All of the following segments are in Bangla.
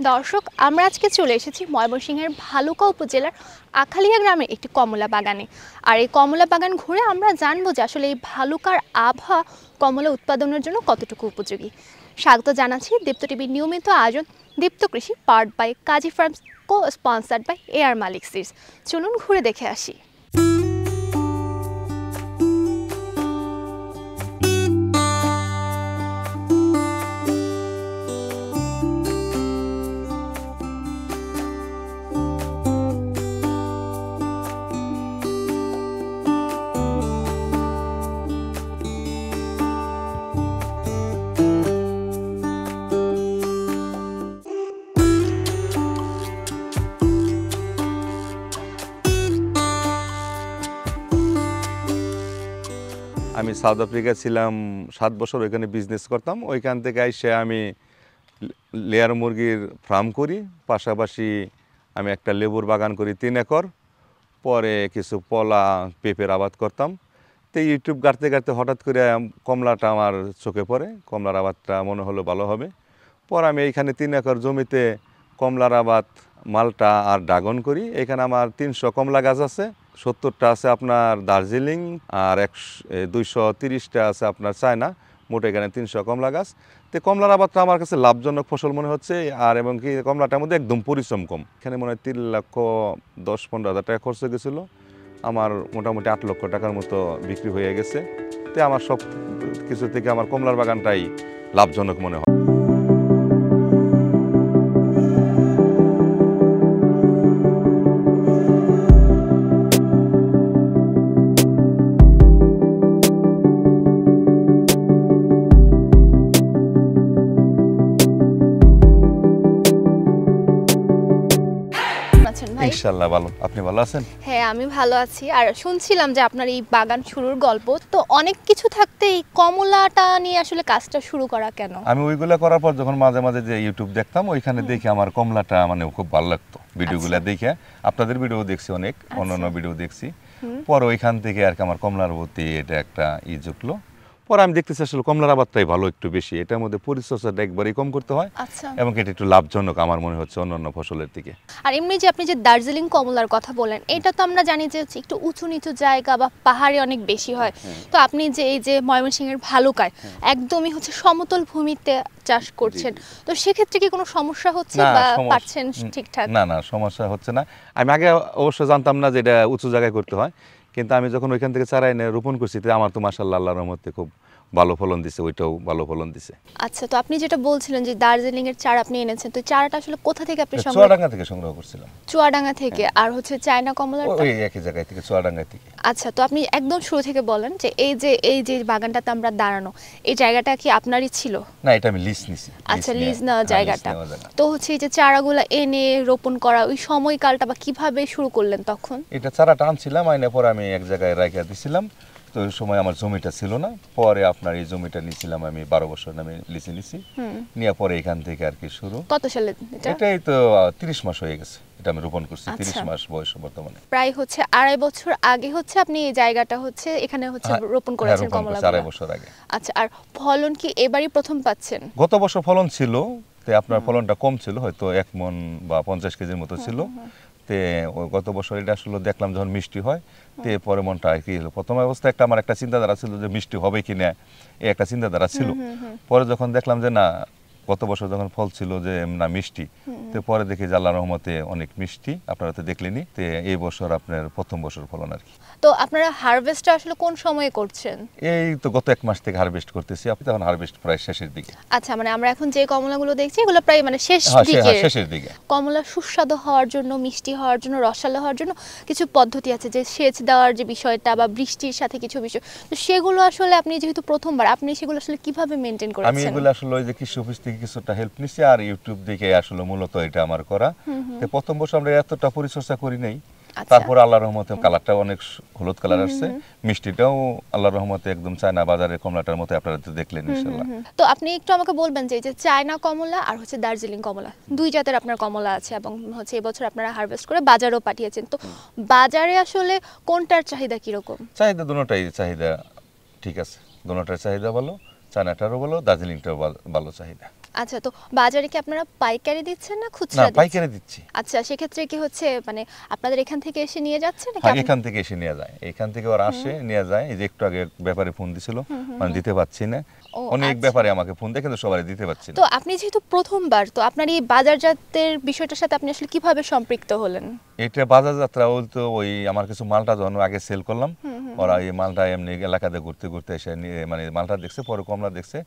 দর্শক, আমরা আজকে চলে এসেছি ময়মনসিংহের ভালুকা উপজেলার আখালিয়া গ্রামের একটি কমলা বাগানে। আর এই কমলা বাগান ঘুরে আমরা জানবো যে আসলে এই ভালুকার আবহাওয়া কমলা উৎপাদনের জন্য কতটুকু উপযোগী। স্বাগত জানাচ্ছি দীপ্ত টিভির নিয়মিত আয়োজন Deepto Krishi, powered by Kazi farms, co sponsored by AR Malik seeds. চলুন ঘুরে দেখে আসি। আমি সাউথ আফ্রিকা ছিলাম 7 বছর, ওইখানে বিজনেস করতাম। ওইখান থেকে এসে আমি লেয়ার মুরগির ফার্ম করি, পাশাপাশি আমি একটা লেবুর বাগান করি 3 একর। পরে কিছু পলা পেঁপের আবাদ করতাম। তো ইউটিউব ঘাঁটতে ঘাঁটতে হঠাৎ করে কমলাটা আমার চোখে পড়ে, কমলার আবাদটা মনে হলো ভালো হবে। পর আমি এইখানে 3 একর জমিতে কমলার আবাদ, মালটা আর ড্রাগন করি। এখানে আমার 300 কমলা গাছ আছে, 70টা আছে আপনার দার্জিলিং, আর 230টা আছে আপনার চায়না। মোট এখানে 300 কমলা গাছ। তো কমলার আবাদটা আমার কাছে লাভজনক ফসল মনে হচ্ছে, আর এবং কি কমলাটার মধ্যে একদম পরিশ্রম কম। এখানে মনে হয় 3,10,15 হাজার টাকা খরচ হয়ে গেছিলো। আমার মোটামুটি 8 লক্ষ টাকার মতো বিক্রি হয়ে গেছে। তো আমার সব কিছু থেকে আমার কমলার বাগানটাই লাভজনক মনে হয়। ইনশাআল্লাহ ভালো। আপনি ভালো আছেন? হ্যাঁ, আমি ভালো আছি। আর শুনছিলাম যে আপনার এই বাগান শুরুর গল্প, তো অনেক কিছু থাকতে এই কমলাটা নিয়ে আসলে কাজটা শুরু করা কেন? আমি ওইগুলা করার পর যখন মাঝে মাঝে যে ইউটিউব দেখতাম, ওইখানে দেখে আমার কমলাটা মানে খুব ভালো লাগতো। ভিডিওগুলা দেখে, আপনাদের ভিডিও দেখছি, অনেক অন্যান্য ভিডিও দেখছি। পর ওইখান থেকে আর কি আমার কমলার প্রতি এটা একটা জুটলো। পরে আমি দেখতেছি আসলে কমলার আবাদটাই ভালো, একটু বেশি। এটার মধ্যে পরিচর্যাটা একবারই কম করতে হয়, এবং এটা একটু লাভজনক আমার মনে হচ্ছে অন্যান্য ফসলের থেকে। আর এমনি যে আপনি যে দার্জিলিং কমলার কথা বলেন, এটা তো আমরা জানি যে একটু উঁচু নিচু জায়গা বা পাহাড়ে অনেক বেশি হয়। তো আপনি যে এই যে ময়মনসিংহের ভালুকায় একদমই হচ্ছে সমতল ভূমিতে চাষ করছেন, তো সেক্ষেত্রে কি কোনো সমস্যা হচ্ছে বা পাচ্ছেন ঠিকঠাক? না না, সমস্যা হচ্ছে না। আমি আগে অবশ্য জানতাম না যে এটা উঁচু জায়গায় করতে হয়, কিন্তু আমি যখন ওইখান থেকে চারা এনে রোপণ করছি, আমার তো মাশাআল্লাহ আল্লাহর রহমতে খুব ভালো ফলন দিছে, ওইটাও ভালো ফলন দিছে। আচ্ছা, তো আপনি যেটা বলছিলেন যে দার্জিলিং এর চারা আপনি এনেছেন, তো চারাটা আসলে কোথা থেকে আপনি সংগ্রহ? চুয়াডাঙ্গা থেকে সংগ্রহ করছিলাম। চুয়াডাঙ্গা থেকে। আর হচ্ছে চায়না কমলাটা ওই একই জায়গা থেকে, চুয়াডাঙ্গা থেকে। আচ্ছা, তো আপনি একদম শুরু থেকে বলেন যে এই যে বাগানটাতে আমরা দাঁড়ানো, এই জায়গাটা কি আপনারই ছিল? না, এটা আমি লিজ নিছি। আচ্ছা, লিজ নেওয়া জায়গাটা। তো হচ্ছে এই যে চারাগুলো এনে রোপণ করা, ওই সময়কালটা বা কিভাবে শুরু করলেন তখন? এটা চারাটা আনছিলাম, আইনে পরে আমি এক জায়গায় রাখিয়া দিছিলাম। তো ওই সময় আমার জমিটা ছিল না। পরে আপনার এই জমিটা নিয়েছিলাম আমি 12 বছর নামে লিজে নিছি। নিয়ে পরে এখান থেকে আর কি শুরু। কত সালে এটা? এটাই তো 30 মাস হয়ে গেছে, এটা আমি রোপণ করছি। 30 মাস বয়স বর্তমানে। প্রায় হচ্ছে 2.5 বছর আগে হচ্ছে আপনি এই জায়গাটা হচ্ছে এখানে হচ্ছে রোপণ করেছেন কমলা। 2.5 বছর আগে। আচ্ছা, আর ফলন কি এবারই প্রথম পাচ্ছেন? গত বছর ফলন ছিল, তে আপনার ফলনটা কম ছিল, হয়তো 1 মণ বা 50 কেজির মতো ছিল। তে গত বছর এটা আসলে দেখলাম যখন মিষ্টি হয়, তে পরে মনটা আর কি হলো, প্রথম অবস্থায় আমার একটা চিন্তাধারা ছিল যে মিষ্টি হবে কিনা, এই একটা চিন্তাধারা ছিল। পরে যখন দেখলাম যে না, গত বছর যখন ফল ছিল যে না মিষ্টি, তো পরে দেখি যে আল্লাহর রহমতে অনেক মিষ্টি। আপনারা তো দেখলেনই। তো এই বছর আপনার প্রথম বছর ফলন আর কি। তো আপনারা হারভেস্টটা আসলে কোন সময়ে করছেন? এই তো গত 1 মাস থেকে হারভেস্ট করতেছি। আপনি তখন হারভেস্ট প্রায় শেষের দিকে। আচ্ছা, মানে আমরা এখন যে কমলাগুলো দেখছি এগুলো প্রায় মানে শেষের দিকে। কমলা সুস্বাদু হওয়ার জন্য, মিষ্টি হওয়ার জন্য, রসালো হওয়ার জন্য কিছু পদ্ধতি আছে, যে সেচ দেওয়ার যে বিষয়টা বা বৃষ্টির সাথে কিছু বিষয়, তো সেগুলো আসলে আপনি যেহেতু প্রথমবার, আপনি সেগুলো আসলে কিভাবে মেইনটেইন করেছেন? আমি এগুলো আসলে ওই যে কৃষি অফিস থেকে কিছুটা হেল্প নিছি, আর ইউটিউব দেখে আসলে মূলত এটা আমার করা। তো প্রথম বছর আমরা এতটা পরিচর্যা করি নাই। তারপর আল্লাহর রহমতে কালারটা অনেক হলুদ কালার আসছে, মিষ্টিটাও আল্লাহর রহমতে একদম চায়না বাজারের কমলাটার মতো আপনারা তো দেখলেন ইনশাআল্লাহ। তো আপনি একটু আমাকে বলবেন যে এই যে চায়না কমলা আর হচ্ছে দার্জিলিং কমলা, দুই জাতের আপনার কমলা আছে, এবং হচ্ছে এবছর আপনারা হারভেস্ট করে বাজারেও পাঠিয়েছেন, তো বাজারে আসলে কোনটার চাহিদা কিরকম? চাহিদা দুটোটাই চাহিদা ঠিক আছে, দুটোটার চাহিদা ভালো। চায়নাটারও ভালো, দার্জিলিংটাও ভালো চাহিদা। আচ্ছা, তো বাজারে কি আপনারা পাইকারি দিচ্ছেন না না, খুচরা দিচ্ছেন? পাইকারি দিচ্ছি। আচ্ছা, সেক্ষেত্রে কি হচ্ছে মানে আপনাদের এখান থেকে এসে নিয়ে যাচ্ছে নাকি হ্যাঁ, এখান থেকে এসে নিয়ে যায়, এখান থেকে ওরা আসে নিয়ে যায়। এই যে একটু আগে ব্যাপারে ফোন দিছিল, মানে দিতে পারছি না। ও, অনেক আচ্ছা। ব্যাপারে আমাকে ফোন দেয় কিন্তু সবাই দিতে পারছি না। তো আপনি যেহেতু প্রথমবার, তো আপনার এই বাজারজাতের বিষয়টার সাথে আপনি আসলে কিভাবে সম্পৃক্ত হলেন? এটা বাজার যাত্রা বলতে ওই আমার কিছু মালটা যখন আগে সেল করলাম, ওরা এই মালটা এমনি এলাকাতে ঘুরতে ঘুরতে এসে মানে মালটা দেখছে, পরে কমলা দেখছে,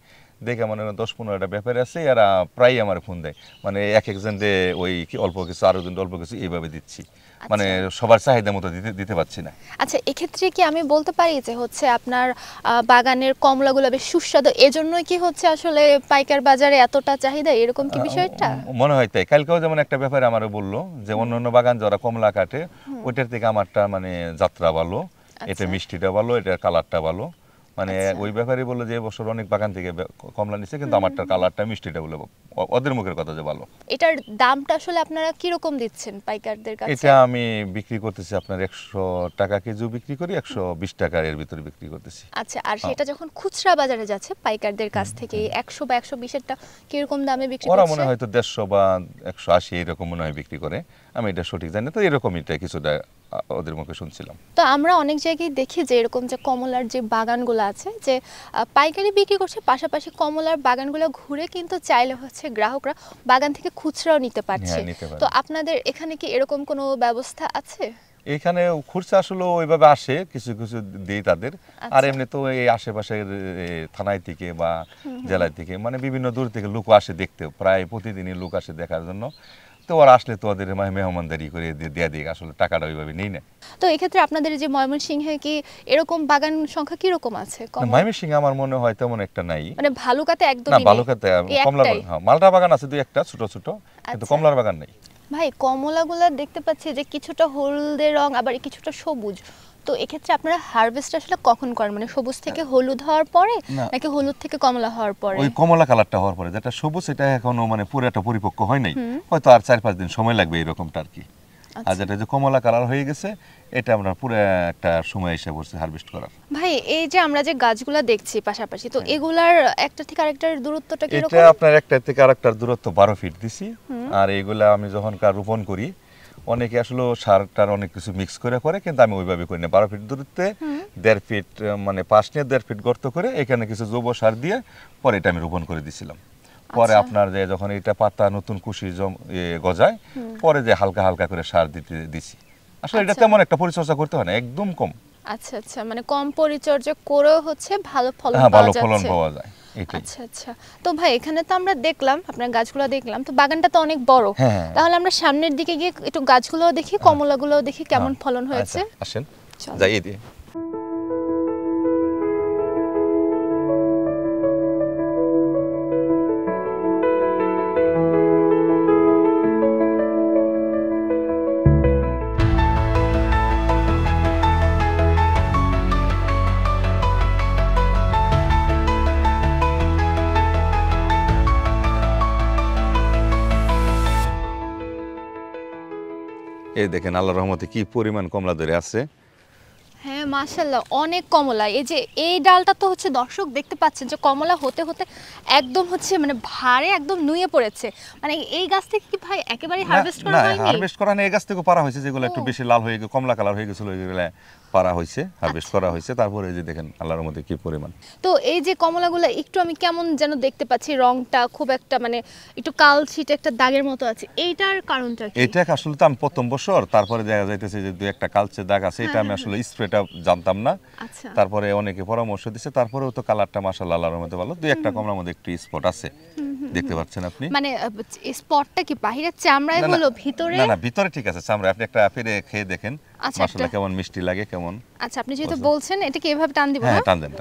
দেখে মানে 10-15টা ব্যাপারে আছে, এরা প্রায় আমার ফোন দেয়, মানে এক একজন দিয়ে ওই কি অল্প কিছু আরো জন অল্প কিছু এইভাবে দিচ্ছি, মানে সবার চাহিদা মতো দিতে পারছি না। আচ্ছা, এক্ষেত্রে কি আমি বলতে পারি যে হচ্ছে আপনার বাগানের কমলাগুলো বেশ সুস্বাদু, এজন্যই কি হচ্ছে আসলে পাইকার বাজারে এতটা চাহিদা, এরকম কি বিষয়টা? মনে হয় তাই। কালকেও যেমন একটা ব্যাপারে আমারও বললো যে অন্য অন্য বাগান যারা কমলা কাটে ওইটার থেকে আমারটা মানে যাত্রা ভালো, এটা মিষ্টিটা ভালো, এটার কালারটা ভালো, মানে ওই ব্যাপারে বললো যে এবছর অনেক বাগান থেকে কমলা নিচ্ছে কিন্তু আমারটার কালারটা মিষ্টিটা বলে ওদের মুখের কথা যে ভালো। এটার দামটা আসলে আপনারা কিরকম দিচ্ছেন পাইকারদের কাছে? এটা আমি বিক্রি করতেছি আপনার 100 টাকা কেজি বিক্রি করি, 120 টাকার এর ভিতরে বিক্রি করতেছি। আচ্ছা, আর সেটা যখন খুচরা বাজারে যাচ্ছে পাইকারদের কাছ থেকে 100 বা 120 এরটা কিরকম দামে বিক্রি ওরা করছে? মনে হয় তো 150 বা 180 এরকম মনে হয় বিক্রি করে, আমি এটা সঠিক জানি না, তো এরকমইটা কিছুটা ওদের মুখে শুনছিলাম। তো আমরা অনেক জায়গায় দেখি যে এরকম যে কমলার যে বাগানগুলো আছে যে পাইকারি বিক্রি করছে, পাশাপাশি কমলার বাগানগুলো ঘুরে কিন্তু চাইলে হচ্ছে গ্রাহকরা বাগান থেকে খুচরাও নিতে পারছে। হ্যাঁ, নিতে পারে। তো আপনাদের এখানে কি এরকম কোনো ব্যবস্থা আছে? এখানে খুচরা আসলে ওইভাবে আসে, কিছু কিছু দিই তাদের। আর এমনি তো এই আশেপাশের থানায় থেকে বা জেলায় থেকে মানে বিভিন্ন দূর থেকে লোক আসে দেখতে, প্রায় প্রতিদিনই লোক আসে দেখার জন্য। তো ওরা আসলে তো ওদের মেহমানদারি করে দেয়া দিই, আসলে টাকাটা ওইভাবে নেই না। তো এক্ষেত্রে আপনাদের যে ময়মনসিংহে কি এরকম বাগান সংখ্যা কিরকম আছে? ময়মনসিংহে আমার মনে হয় তেমন একটা নাই। মানে ভালুকাতে না, একদমই নেই? ভালুকাতে কমলা মালটা বাগান আছে দুই একটা ছোট ছোট, কিন্তু কমলার বাগান নেই। ভাই, কমলাগুলা দেখতে পাচ্ছি যে কিছুটা হলদে রং, আবার কিছুটা সবুজ। তো এক্ষেত্রে আপনারা হারভেস্ট আসলে কখন করেন? মানে সবুজ থেকে হলুদ হওয়ার পরে নাকি হলুদ থেকে কমলা হওয়ার পরে? ওই কমলা কালারটা হওয়ার পরে, যেটা সবুজ এটা এখনো মানে পুরো একটা পরিপক্ক হয় নাই, হয়তো আর 4-5 দিন সময় লাগবে এরকমটা আর কি। আর যেটা যে কমলা কালার হয়ে গেছে এটা আমরা পুরো একটা সময় এসে পড়ছে হারভেস্ট করার। ভাই, এই যে আমরা যে গাছগুলা দেখছি পাশাপাশি, তো এগুলার একটা থেকে আরেকটার দূরত্বটা কি রকম? এটা আপনার একটা থেকে আরেকটার দূরত্ব 12 ফিট দিছি। আর এইগুলা আমি যখন রোপণ করি, অনেকে আসলে সারটার অনেক কিছু মিক্স করে করে, কিন্তু আমি ওইভাবে করি না। 12 ফিট দূরত্বে 1.5 ফিট মানে 5 নিয়ে 1.5 ফিট গর্ত করে এখানে কিছু জৈব সার দিয়ে পরে এটা আমি রোপণ করে দিছিলাম। পরে আপনার যে যখন এটা পাতা নতুন কুশি গজায়, পরে যে হালকা হালকা করে সার দিছি। আসলে এটা তেমন একটা পরিচর্যা করতে হয় না, একদম কম। আচ্ছা আচ্ছা, মানে কম পরিচর্যা করেও হচ্ছে ভালো ফলন পাওয়া যায়। আচ্ছা আচ্ছা। তো ভাই, এখানে তো আমরা দেখলাম আপনার গাছগুলো দেখলাম, তো বাগানটা তো অনেক বড়। তাহলে আমরা সামনের দিকে গিয়ে একটু গাছগুলোও দেখি, কমলাগুলোও দেখি কেমন ফলন হয়েছে। আসেন যাই দিয়ে। এই দেখেন আল্লাহর রহমতে কি পরিমাণ কমলা ধরে আছে। হ্যাঁ, মাশাআল্লাহ, অনেক কমলা। এই যে এই ডালটা তো হচ্ছে দর্শক দেখতে পাচ্ছেন যে কমলা হতে হতে একদম হচ্ছে মানে ভারে একদম নুয়ে পড়েছে। মানে এই গাছ থেকে কি ভাই একেবারে হারভেস্ট করা হয়নি? না, হারভেস্ট করা নেই, এই গাছ থেকে পারা হয়েছে, যেগুলো একটু বেশি লাল হয়ে গেছে, কমলা কালার হয়ে গেছিল, ওইগুলো পারা হয়েছে, হারভেস্ট করা হয়েছে। তারপরে এই যে দেখেন আল্লাহর মধ্যে কি পরিমাণ। তো এই যে কমলাগুলো একটু আমি কেমন যেন দেখতে পাচ্ছি, রংটা খুব একটা মানে একটু কালছিটে একটা দাগের মতো আছে, এইটার কারণটা কি? এটা আসলে তো আমি প্রথম বছর, তারপরে দেখা যাইতেছে যে দুই একটা কালচে দাগ আছে, এটা আমি আসলে স্প্রেটা জানতাম না। তারপরে অনেকে পরামর্শ দিচ্ছে, তারপরেও তো কালারটা মাশাআল্লাহ আল্লাহর মধ্যে ভালো। দুই একটা কমলার মধ্যে একটু স্পট আছে, দেখতে পাচ্ছেন আপনি। মানে স্পটটা কি বাহিরের চামড়ায় হলো ভিতরে? না না, ভিতরে ঠিক আছে চামড়া। আপনি একটা ফিরে খেয়ে দেখেন মাশাআল্লাহ কেমন মিষ্টি লাগে কেমন। আচ্ছা, আপনি যেহেতু বলছেন এটা কি এভাবে টান দিব? হ্যাঁ, টান দেন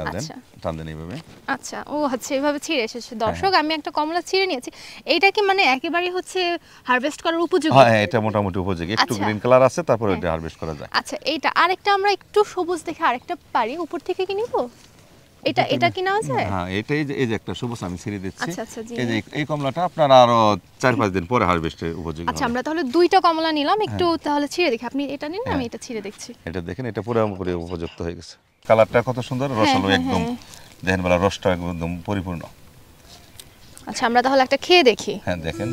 টান দেন এইভাবে। আচ্ছা, ও আচ্ছা, এভাবে ছিঁড়ে এসেছে। দর্শক, আমি একটা কমলা ছিঁড়ে নিয়েছি। এইটা কি মানে একেবারে হচ্ছে হারভেস্ট করার উপযোগী? হ্যাঁ, এটা মোটামুটি উপযোগী। একটু গ্রিন কালার আছে, তারপরে এটা হারভেস্ট করা যায়। আচ্ছা, এইটা আরেকটা আমরা একটু সবুজ দেখে আরেকটা পারি, উপর থেকে কি নিব? এটা কি নেওয়া যায়? হ্যাঁ, এই যে একটা সবুজ আমি ছেড়ে দিচ্ছি। আচ্ছা আচ্ছা, জি। এই যে এই কমলাটা আপনারা আরো 4-5 দিন পরে হারভেস্টের উপযোগী হবে। আচ্ছা, আমরা তাহলে দুইটা কমলা নিলাম, একটু তাহলে ছিঁড়ে দেখি। আপনি এটা নিন, আমি এটা ছিঁড়ে দেখছি। এটা দেখেন, এটা পুরোপুরি উপযুক্ত হয়ে গেছে। কালারটা কত সুন্দর, রসালো একদম। দেখেন বলা রসটা একদম পরিপূর্ণ। আচ্ছা, আমরা তাহলে একটা খেয়ে দেখি। হ্যাঁ দেখেন,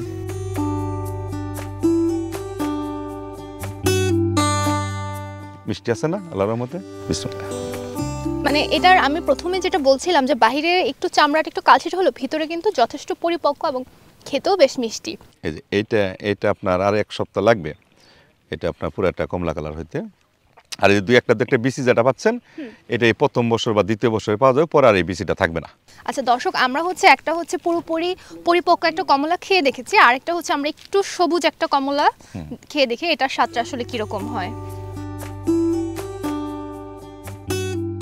মিষ্টি আছে না আল্লাহর রহমতে। বিসমিল্লাহ। মানে এটার আমি প্রথমে যেটা বলছিলাম যে বাইরে একটু চামড়াটা একটু কালচে হলো, ভিতরে কিন্তু যথেষ্ট পরিপক্ক এবং খেতেও বেশ মিষ্টি। এই যে এটা আপনার আর 1 সপ্তাহ লাগবে, এটা আপনার পুরো একটা কমলা কালার হইতে। আর এই 2-1টা একটা বিসি যেটা পাচ্ছেন, এটা এই প্রথম বছর বা দ্বিতীয় বছরে পাওয়া যাবে, পরে আর এই বিসিটা থাকবে না। আচ্ছা দর্শক, আমরা একটা হচ্ছে পুরোপুরি পরিপক্ক একটা কমলা খেয়ে দেখেছি, আর একটা হচ্ছে আমরা একটু সবুজ একটা কমলা খেয়ে দেখি এটার স্বাদটা আসলে কিরকম হয়।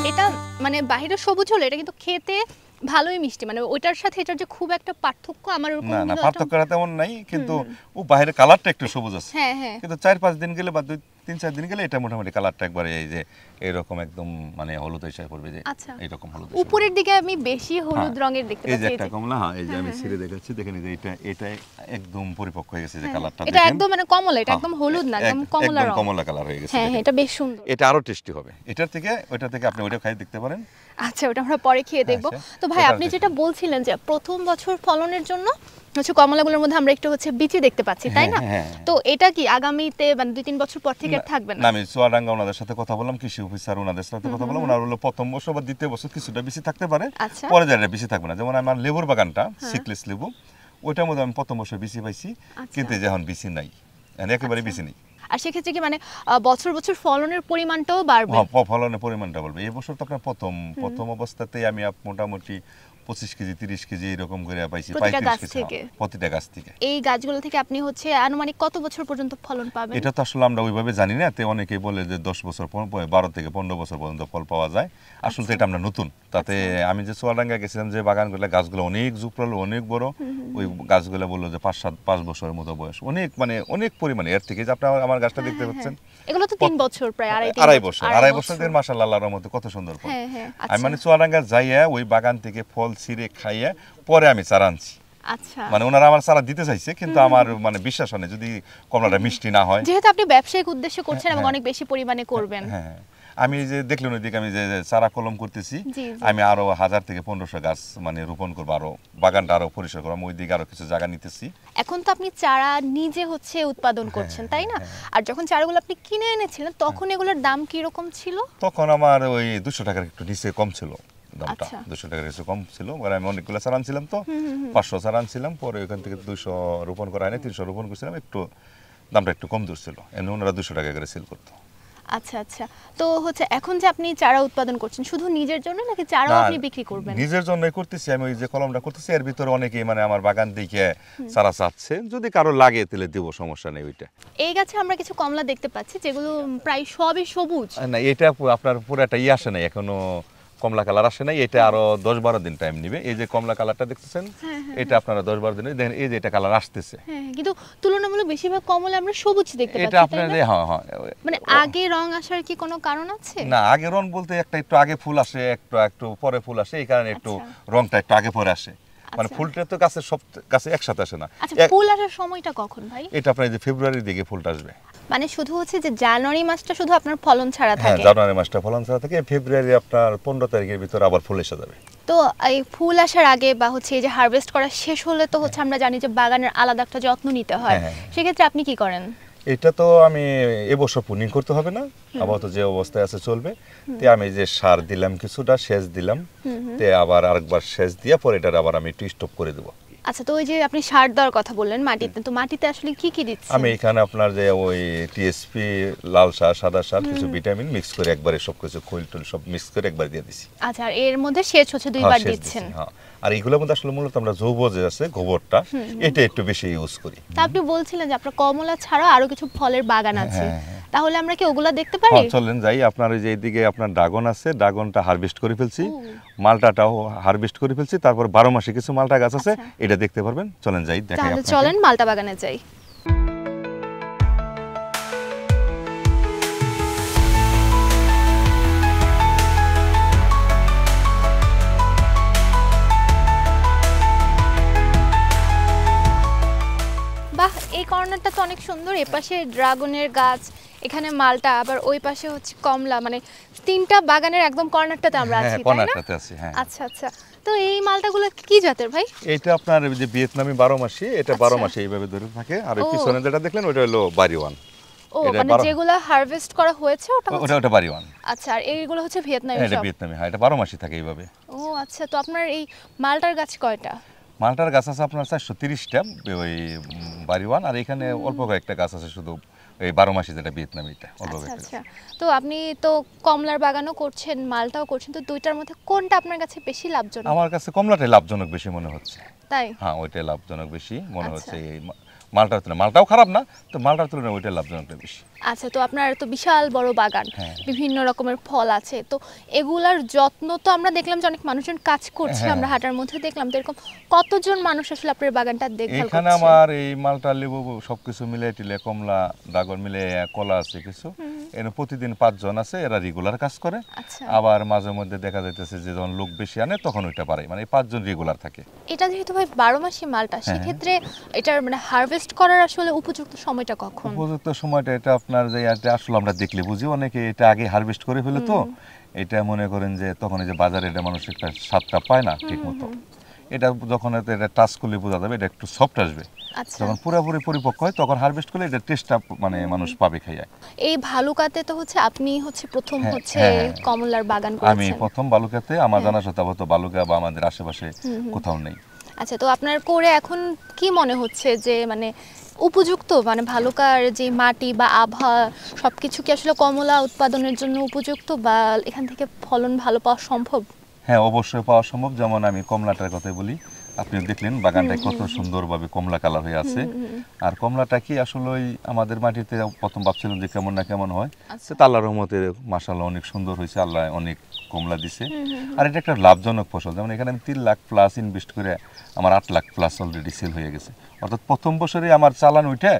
এটা মানে বাইরে সবুজ হলো, এটা কিন্তু খেতে ভালোই মিষ্টি, মানে ওইটার সাথে এটার যে খুব একটা পার্থক্য আমার ওরকম না পার্থক্য তেমন নাই, কিন্তু ও বাইরের কালারটা একটু সবুজ আছে। হ্যাঁ হ্যাঁ, কিন্তু 4-5 দিন গেলে বা 2-3-4 দিন গেলে এটা মোটামুটি কালারটা একবারে এই যে এরকম একদম মানে হলুদ এসে পড়বে, যে এরকম হলুদ। উপরের দিকে আমি বেশি হলুদ রঙের দেখতে পাচ্ছি। এই যে একটা কমলা, হ্যাঁ এই যে আমি ছিঁড়ে দেখাচ্ছি, দেখেন এই যে এটা একদম পরিপক্ক হয়ে গেছে, যে কালারটা এটা একদম মানে কমলা, এটা একদম হলুদ না, একদম কমলা রং, কমলা কালার হয়ে গেছে। হ্যাঁ এটা বেশ সুন্দর। এটা আরো টেস্টি হবে ওইটা থেকে আপনি ওইটা খাই দেখতে পারেন। আচ্ছা, ওটা আমরা পরে খেয়ে দেখবো। তো ভাই আপনি যেটা বলছিলেন যে প্রথম বছর ফলনের জন্য হচ্ছে কমলাগুলোর মধ্যে আমরা একটু হচ্ছে বিচি দেখতে পাচ্ছি, তাই না? তো এটা কি আগামীতে মানে 2-3 বছর পর থেকে থাকবে না? আমি চুয়াডাঙ্গা ওনাদের সাথে কথা বললাম, কৃষি অফিসার ওনাদের সাথে কথা বললাম, ওনার হলো প্রথম বছর বা দ্বিতীয় বছর কিছুটা বেশি থাকতে পারে, পরে যেটা বেশি থাকবে না। যেমন আমার লেবুর বাগানটা সিকলেস লেবু, ওইটার মধ্যে আমি প্রথম বছর বেশি পাইছি, কিন্তু যখন বেশি নাই, একেবারে বেশি নেই। আর সেক্ষেত্রে কি মানে বছর বছর ফলনের পরিমাণটাও বাড়বে? ফলনের পরিমাণটা বাড়বে। এই বছর তো আপনার প্রথম অবস্থাতেই আমি মোটামুটি 25 কেজি 30 কেজি এরকম করে পাইছি প্রতিটা গাছ থেকে। এই গাছগুলো থেকে আপনি হচ্ছে আনুমানিক কত বছর পর্যন্ত ফলন পাবেন? এটা তো আসলে আমরা ওইভাবে জানি না, তে অনেকেই বলে যে 10 বছর 12 থেকে 15 বছর পর্যন্ত ফল পাওয়া যায়। আসলে তো এটা আমরা নতুন, তাতে আমি যে চুয়াডাঙ্গা গেছিলাম, যে বাগানগুলো গাছগুলো অনেক জুপড়ালো, অনেক বড়, ওই গাছগুলো বললো যে 5 বছরের মতো বয়স, অনেক মানে অনেক পরিমাণে। এর থেকে যে আপনারা আমার গাছটা দেখতে পাচ্ছেন, এগুলো তো 3 বছর প্রায়, আড়াই বছর দিয়ে মাশাআল্লাহ আল্লাহর রহমতে কত সুন্দর ফল। আমি মানে চুয়াডাঙ্গা যাইয়া ওই বাগান থেকে ফল ছিঁড়ে খাইয়া পরে আমি চারা আনছি। আচ্ছা, মানে ওনারা আমার চারা দিতে চাইছে, কিন্তু আমার মানে বিশ্বাস হয় না যদি কমলাটা মিষ্টি না হয়। যেহেতু আপনি ব্যবসায়িক উদ্দেশ্যে করছেন এবং অনেক বেশি পরিমাণে করবেন। হ্যাঁ, আমি যে দেখলেন ওইদিকে আমি যে চারা কলম করতেছি, আমি আরো 1000 থেকে 1500 গাছ মানে রোপণ করবো, আরো বাগানটা আরো পরিষ্কার করবো, ওইদিকে আরো কিছু জায়গা নিতেছি। এখন তো আপনি চারা নিজে হচ্ছে উৎপাদন করছেন, তাই না? আর যখন চারাগুলো আপনি কিনে এনেছিলেন তখন এগুলোর দাম কি রকম ছিল? তখন আমার ওই 200 টাকার একটু নিচে কম ছিল দামটা, 200 টাকার কিছু কম ছিল। আমি অনেকগুলো চারা আনছিলাম, তো 500 চারা আনছিলাম, পরে ওইখান থেকে 200 রোপণ করা হয়নি, 300 রোপণ করছিলাম, একটু দামটা একটু কম দূর ছিল, এমনি ওনারা 200 টাকা করে সেল করতো। আচ্ছা আচ্ছা, তো হচ্ছে এখন যে আপনি চারা উৎপাদন করছেন শুধু নিজের জন্য নাকি চারাও আপনি বিক্রি করবেন? নিজের জন্যই করতেছি। আমি ওই যে কলমটা করতেছি, এর ভিতরে অনেকেই মানে আমার বাগান দেখে চারা চাচ্ছে, যদি কারো লাগে তাহলে দেবো, সমস্যা নেই। ওইটা এই গাছে আমরা কিছু কমলা দেখতে পাচ্ছি যেগুলো প্রায় সবই সবুজ। না, এটা আপনার পুরো একটা আসে নাই এখনো, কমলা কালার আসে নাই, এটা আরো 10-12 দিন টাইম নেবে। এই যে কমলা কালারটা দেখতেছেন, এটা আপনারা 10-12 দিনে দেখেন, এই যে এটা কালার আসতেছে। কিন্তু তুলনামূলক বেশিরভাগ কমলা আমরা সবুজ দেখতে পাচ্ছি। এটা আপনার হ্যাঁ মানে আগে রং আসার কি কোনো কারণ আছে? না, আগে রং বলতে একটু আগে ফুল আসে, একটু পরে ফুল আসে, এই কারণে একটু রংটা একটু আগে পরে আসে। মানে ফুলটা তো গাছের সব গাছে একসাথে আসে না। আচ্ছা, ফুল আসার সময়টা কখন ভাই? এটা আপনার যে ফেব্রুয়ারির দিকে ফুলটা আসবে। মানে শুধু হচ্ছে যে জানুয়ারি মাসটা শুধু আপনার ফলন ছাড়া থাকে? হ্যাঁ, জানুয়ারি মাসটা ফলন ছাড়া থাকে, ফেব্রুয়ারি আপনার 15 তারিখের ভিতর আবার ফুল এসে যাবে। তো এই ফুল আসার আগে বা হচ্ছে এই যে হারভেস্ট করা শেষ হলে তো হচ্ছে আমরা জানি যে বাগানের আলাদা একটা যত্ন নিতে হয়, সেক্ষেত্রে আপনি কি করেন? এটা তো আমি এবছর পুনিং করতে হবে না, আপাতত যে অবস্থায় আছে চলবে। তে আমি যে সার দিলাম, কিছুটা সেচ দিলাম, তে আবার আরেকবার সেচ দিয়ে পরে এটা আবার আমি একটু স্টপ করে দেবো। আচ্ছা, তো ওই যে আপনি সার দেওয়ার কথা বললেন মাটিতে, তো মাটিতে আসলে কি কি দিচ্ছেন? আমি এখানে আপনার যে ওই টিএসপি, লাল সার, সাদা সার, কিছু ভিটামিন মিক্স করে একবারে সবকিছু খৈল টুল সব মিক্স করে একবার দিয়ে দিছি। আচ্ছা, আর এর মধ্যে সেচ হচ্ছে 2 বার দিচ্ছেন? হ্যাঁ, আর এইগুলোর মধ্যে আসলে মূলত আমরা জৈব যে আছে গোবরটা, এটা একটু বেশি ইউজ করি। তা আপনি বলছিলেন যে আপনার কমলা ছাড়াও আরো কিছু ফলের বাগান আছে, তাহলে আমরা কি ওগুলা দেখতে পারি? হ্যাঁ, চলেন যাই। আপনার ওই যে এইদিকে আপনার ড্রাগন আছে, ড্রাগনটা হারভেস্ট করে ফেলছি, মালটাটাও হারভেস্ট করে ফেলছি, তারপর 12 মাসে কিছু মালটা গাছ আছে, এটা দেখতে পারবেন। চলেন যাই, দেখাই তাহলে আপনাকে। চলেন মালটা বাগানে যাই। বাহ, এই কর্নারটা তো অনেক সুন্দর। এপাশে ড্রাগনের গাছ, এখানে মালটা, আবার ওই পাশে হচ্ছে কমলা, মানে 3টা বাগানের একদম কর্নারটাতে আমরা আছি, তাই না? কর্নারটাতে আছি, হ্যাঁ। আচ্ছা আচ্ছা, তো এই মালটাগুলো কি জাতের ভাই? এটা আপনার ওই যে ভিয়েতনামি 12 মাসি, এটা 12 মাসি এইভাবে ধরে থাকে। আর ওই ও। পিছনে যেটা দেখলেন ওটা হলো বাড়িওয়ান। ও এটা মানে 12 যেগুলো হারভেস্ট করা হয়েছে ওটা ওটা ওটা বাড়িওয়ান। আচ্ছা, আর এইগুলো হচ্ছে ভিয়েতনামি হ্যাঁ, এটা সব? ভিয়েতনামি, হ্যাঁ এটা 12 মাসি থাকে এইভাবে। ও আচ্ছা, তো আপনার এই মালটার গাছ কয়টা? মালটার গাছ আছে আপনার 430টা ওই বাড়িওয়ান, আর এখানে অল্প কয়েকটা গাছ আছে শুধু এই 12 মাসি যেটা ভিয়েতনামি, এটা অল্প আচ্ছা কয়েকটা। আচ্ছা, তো আপনি তো কমলার বাগানও করছেন, মালটাও করছেন, তো দুইটার মধ্যে কোনটা আপনার কাছে বেশি লাভজনক? আমার কাছে কমলাটাই লাভজনক বেশি মনে হচ্ছে। তাই? হ্যাঁ, ওইটাই লাভজনক বেশি মনে আচ্ছা। হচ্ছে। এই মালটার তুলনায়, মালটাও খারাপ না, তো মালটার তুলনায় ওইটাই লাভজনকটা বেশি। আচ্ছা, তো আপনার তো বিশাল বড় বাগান, হ্যাঁ। বিভিন্ন রকমের ফল আছে, তো এগুলার যত্ন তো আমরা দেখলাম যে অনেক মানুষজন কাজ করছে, হ্যাঁ। আমরা হাঁটার মধ্যে দেখলাম, তো এরকম কতজন মানুষ আসলে আপনার বাগানটা দেখভাল এখানে করছে? আমার এই মালটা, লেবু সবকিছু মিলে টিলে, কমলা, ড্রাগন মিলে, কলা আছে কিছু, এখানে প্রতিদিন 5 জন আছে, এরা রেগুলার কাজ করে। আচ্ছা, আবার মাঝে মধ্যে দেখা যাইতেছে যে যখন লোক বেশি আনে তখন ওইটা বাড়ায়, মানে এই 5 জন রেগুলার থাকে। এটা যেহেতু ভাই 12 মাসি মালটা, সেক্ষেত্রে এটার মানে হারভেস্ট করার আসলে উপযুক্ত সময়টা কখন? উপযুক্ত সময়টা এটা আপনার যে এটা আসলে আমরা দেখলে বুঝি, অনেকে এটা আগে হারভেস্ট করে ফেলে, তো এটা মনে করেন যে তখন এই যে বাজারে এটা মানুষ একটা স্বাদটা পায় না ঠিক মতো। এটা যখন এটা টাচ করলে বোঝা যাবে, এটা একটু সফট আসবে। আচ্ছা, যখন পুরোপুরি পরিপক্ক হয় তখন হারভেস্ট করলে এটা টেস্টটা মানে মানুষ পাবে খাইয়া। এই ভালুকাতে তো হচ্ছে আপনি হচ্ছে প্রথম হ্যাঁ, হচ্ছে হ্যাঁ। কমলার বাগান আমি করেছেন। প্রথম বালুকাতে, আমার জানা সাথে তো বালুকা বা আমাদের আশেপাশে কোথাও নেই। আচ্ছা, তো আপনার করে এখন কি মনে হচ্ছে যে মানে উপযুক্ত, মানে ভালুকার যে মাটি বা আবহাওয়া সবকিছু কি আসলে কমলা উৎপাদনের জন্য উপযুক্ত, বা এখান থেকে ফলন ভালো পাওয়া সম্ভব? হ্যাঁ, অবশ্যই পাওয়া সম্ভব। যেমন আমি কমলাটার কথাই বলি, আপনি দেখলেন বাগানটা কত সুন্দরভাবে কমলা কালার হয়ে আছে। আর কমলাটা কি আসলে ওই আমাদের মাটিতে প্রথম ভাবছিলাম যে কেমন না কেমন হয়, আচ্ছা। তো আল্লাহর রহমতে মাশাআল্লাহ অনেক সুন্দর হয়েছে, আল্লাহ অনেক কমলা দিছে। আর এটা একটা লাভজনক ফসল, যেমন এখানে আমি 3 লাখ প্লাস ইনভেস্ট করে আমার 8 লাখ প্লাস অলরেডি সেল হয়ে গেছে। অর্থাৎ প্রথম বছরে আমার চালান উঠে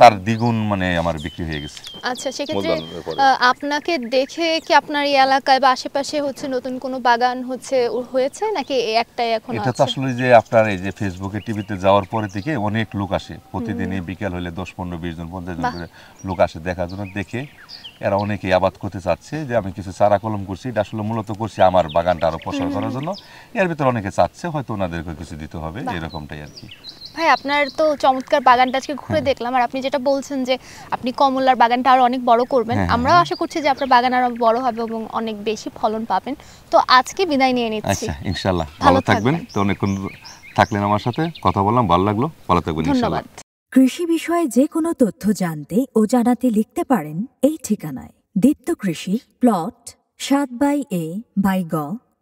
তার দ্বিগুণ মানে আমার বিক্রি হয়ে গেছে। আচ্ছা, সেক্ষেত্রে মূলধনের পরে। আপনাকে দেখে কি আপনার এই এলাকায় বা আশেপাশে হচ্ছে নতুন কোনো বাগান হচ্ছে হয়েছে, নাকি এই একটাই এখন এটা তো আছে? আসলে যে আপনার এই যে ফেসবুকে টিভিতে যাওয়ার পরে থেকে অনেক লোক আসে, প্রতিদিনই বিকেল হলে 10, 15, 20 জন, 50 জন বাহ। করে লোক আসে দেখার জন্য। দেখে এরা অনেকেই আবাদ করতে চাচ্ছে, যে আমি কিছু চারা কলম করছি, এটা আসলে মূলত করছি আমার বাগানটা আরো প্রসার করার জন্য। এর ভিতরে অনেকে চাচ্ছে, হয়তো ওনাদেরকে কিছু দিতে হবে, এরকমটাই আর কি। ভাই, আপনার তো চমৎকার বাগানটা আজকে ঘুরে দেখলাম, আর আপনি যেটা বলছেন যে আপনি কমলার বাগানটা আরো অনেক বড় করবেন, হ্যাঁ, আমরাও আশা করছি যে আপনার বাগান আরো বড় হবে এবং অনেক বেশি ফলন পাবেন। তো আজকে বিদায় নিয়ে নিচ্ছি। আচ্ছা, ইনশাআল্লাহ ভালো ভালো থাকবেন। থাকবেন। তো অনেকক্ষণ থাকলেন আমার সাথে, কথা বললাম, ভালো লাগলো। ভালো থাকবেন ইনশাআল্লাহ। ধন্যবাদ। কৃষি বিষয়ে যে কোনো তথ্য জানতে ও জানাতে লিখতে পারেন এই ঠিকানায়: দীপ্ত কৃষি, প্লট 7/A/গ,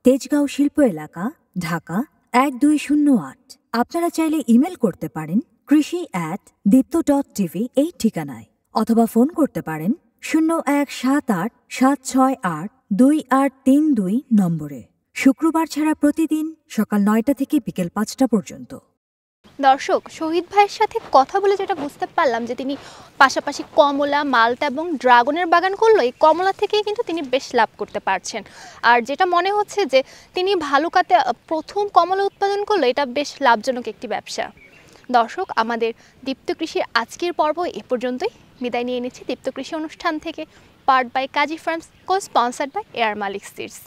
তেজগাঁও শিল্প এলাকা, ঢাকা 1208। আপনারা চাইলে ইমেল করতে পারেন krishi@dipto.tv এই ঠিকানায়, অথবা ফোন করতে পারেন 0178-768-2832 নম্বরে। শুক্রবার ছাড়া প্রতিদিন সকাল 9টা থেকে বিকেল 5টা পর্যন্ত। দর্শক, শহীদ ভাইয়ের সাথে কথা বলে যেটা বুঝতে পারলাম যে তিনি পাশাপাশি কমলা, মালটা এবং ড্রাগনের বাগান করলো, এই কমলা থেকেই কিন্তু তিনি বেশ লাভ করতে পারছেন। আর যেটা মনে হচ্ছে যে তিনি ভালুকাতে প্রথম কমলা উৎপাদন করলো, এটা বেশ লাভজনক একটি ব্যবসা। দর্শক, আমাদের দীপ্ত কৃষির আজকের পর্ব এ পর্যন্তই। বিদায় নিয়ে নিচ্ছি দীপ্ত কৃষি অনুষ্ঠান থেকে, part by Kazi farms, co sponsored by AR Malik seeds.